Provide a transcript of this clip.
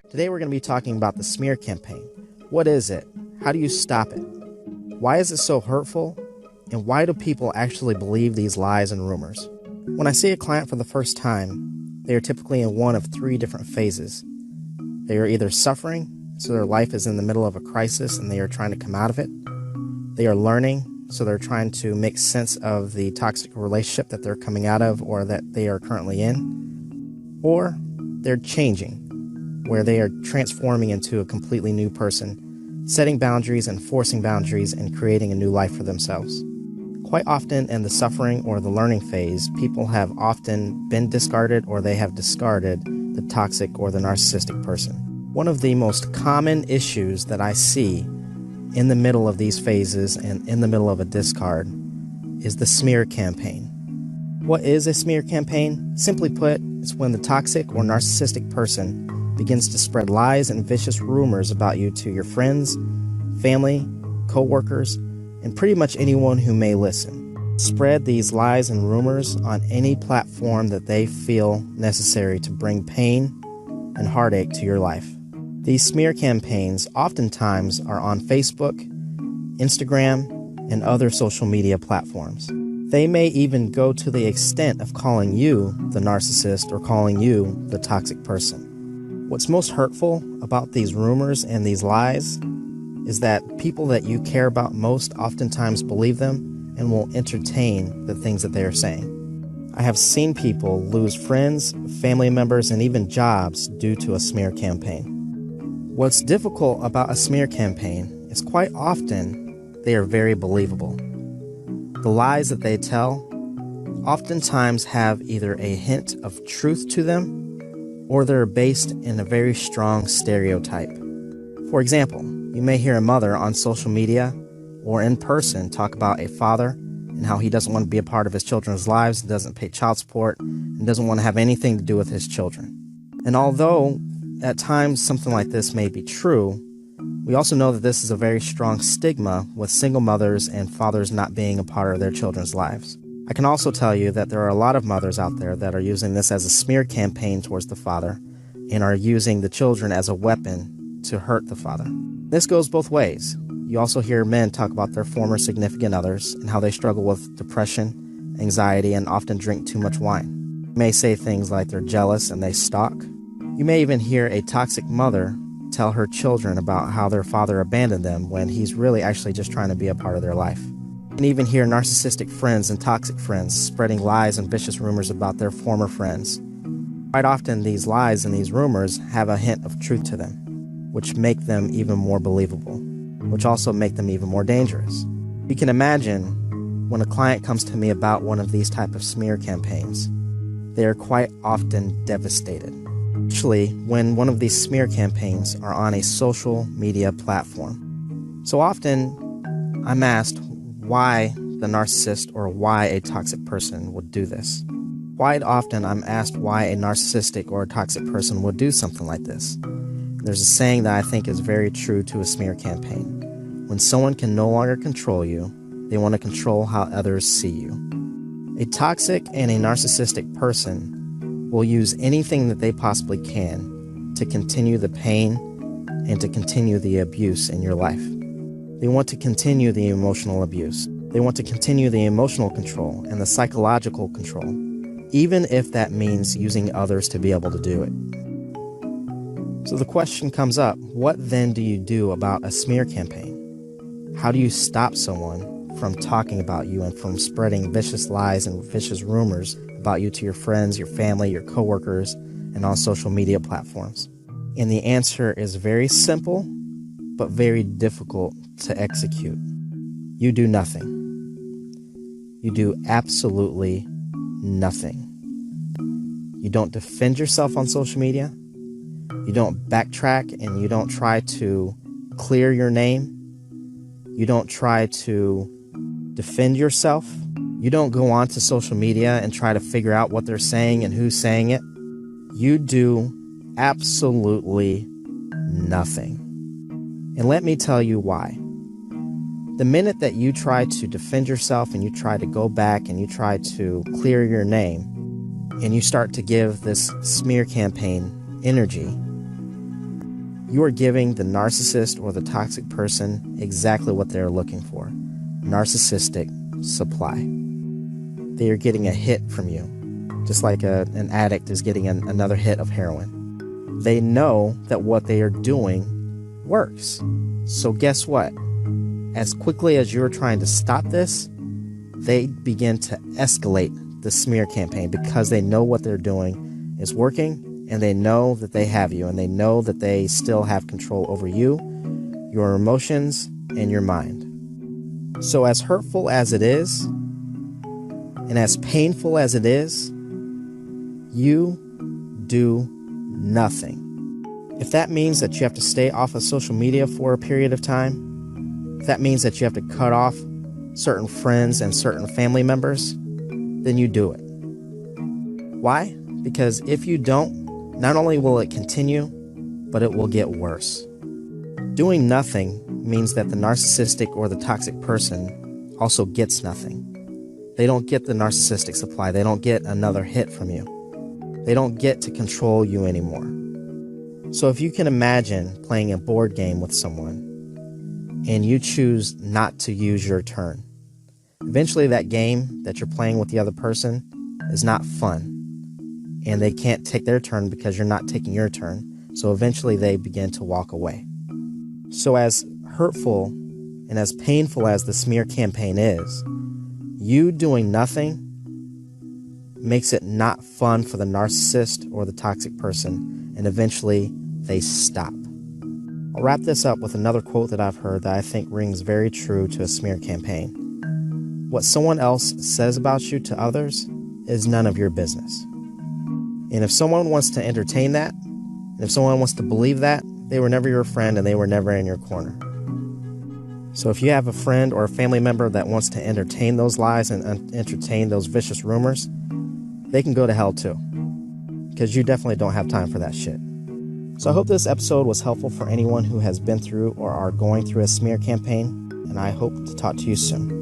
Today we're going to be talking about the smear campaign. What is it? How do you stop it? Why is it so hurtful? And why do people actually believe these lies and rumors? When I see a client for the first time, they are typically in one of three different phases. They are either suffering, so their life is in the middle of a crisis and they are trying to come out of it. They are learning, so they're trying to make sense of the toxic relationship that they're coming out of or that they are currently in. Or they're changing, where they are transforming into a completely new person, setting boundaries, enforcing boundaries, and creating a new life for themselves. Quite often in the suffering or the learning phase, people have often been discarded or they have discarded the toxic or the narcissistic person. One of the most common issues that I see in the middle of these phases and in the middle of a discard is the smear campaign. What is a smear campaign? Simply put, it's when the toxic or narcissistic person begins to spread lies and vicious rumors about you to your friends, family, co-workers, and pretty much anyone who may listen. Spread these lies and rumors on any platform that they feel necessary to bring pain and heartache to your life. These smear campaigns oftentimes are on Facebook, Instagram, and other social media platforms. They may even go to the extent of calling you the narcissist or calling you the toxic person. What's most hurtful about these rumors and these lies is that people that you care about most oftentimes believe them and will entertain the things that they are saying. I have seen people lose friends, family members, and even jobs due to a smear campaign. What's difficult about a smear campaign is quite often they are very believable. The lies that they tell oftentimes have either a hint of truth to them or they're based in a very strong stereotype. For example, you may hear a mother on social media or in person talk about a father and how he doesn't want to be a part of his children's lives, doesn't pay child support, and doesn't want to have anything to do with his children. And although at times something like this may be true, we also know that this is a very strong stigma with single mothers and fathers not being a part of their children's lives. I can also tell you that there are a lot of mothers out there that are using this as a smear campaign towards the father and are using the children as a weapon to hurt the father. This goes both ways. You also hear men talk about their former significant others and how they struggle with depression, anxiety, and often drink too much wine. You may say things like they're jealous and they stalk. You may even hear a toxic mother tell her children about how their father abandoned them when he's really actually just trying to be a part of their life. You can even hear narcissistic friends and toxic friends spreading lies and vicious rumors about their former friends. Quite often these lies and these rumors have a hint of truth to them, which make them even more believable, which also make them even more dangerous. You can imagine when a client comes to me about one of these type of smear campaigns, they are quite often devastated. Especially when one of these smear campaigns are on a social media platform. So often I'm asked why the narcissist or why a toxic person would do this. Quite often I'm asked why a narcissistic or a toxic person would do something like this. There's a saying that I think is very true to a smear campaign. When someone can no longer control you, they want to control how others see you. A toxic and a narcissistic person will use anything that they possibly can to continue the pain and to continue the abuse in your life. They want to continue the emotional abuse. They want to continue the emotional control and the psychological control, even if that means using others to be able to do it. So the question comes up, what then do you do about a smear campaign? How do you stop someone from talking about you and from spreading vicious lies and vicious rumors about you to your friends, your family, your coworkers, and on social media platforms? And the answer is very simple, but very difficult to execute. You do nothing. You do absolutely nothing. You don't defend yourself on social media. You don't backtrack and you don't try to clear your name. You don't try to defend yourself. You don't go onto social media and try to figure out what they're saying and who's saying it. You do absolutely nothing. And let me tell you why. The minute that you try to defend yourself and you try to go back and you try to clear your name, and you start to give this smear campaign energy, you are giving the narcissist or the toxic person exactly what they're looking for: narcissistic supply. They are getting a hit from you, just like an addict is getting another hit of heroin. They know that what they are doing works. So guess what? As quickly as you're trying to stop this, they begin to escalate the smear campaign because they know what they're doing is working, and they know that they have you, and they know that they still have control over you, your emotions, and your mind. So as hurtful as it is, and as painful as it is, you do nothing. If that means that you have to stay off of social media for a period of time, if that means that you have to cut off certain friends and certain family members, then you do it. Why? Because if you don't, not only will it continue, but it will get worse. Doing nothing means that the narcissistic or the toxic person also gets nothing. They don't get the narcissistic supply. They don't get another hit from you. They don't get to control you anymore. So if you can imagine playing a board game with someone and you choose not to use your turn, eventually that game that you're playing with the other person is not fun. And they can't take their turn because you're not taking your turn. So eventually they begin to walk away. So as hurtful and as painful as the smear campaign is, you doing nothing makes it not fun for the narcissist or the toxic person, and eventually they stop. I'll wrap this up with another quote that I've heard that I think rings very true to a smear campaign. What someone else says about you to others is none of your business. And if someone wants to entertain that, and if someone wants to believe that, they were never your friend and they were never in your corner. So if you have a friend or a family member that wants to entertain those lies and entertain those vicious rumors, they can go to hell too. Because you definitely don't have time for that shit. So I hope this episode was helpful for anyone who has been through or are going through a smear campaign, and I hope to talk to you soon.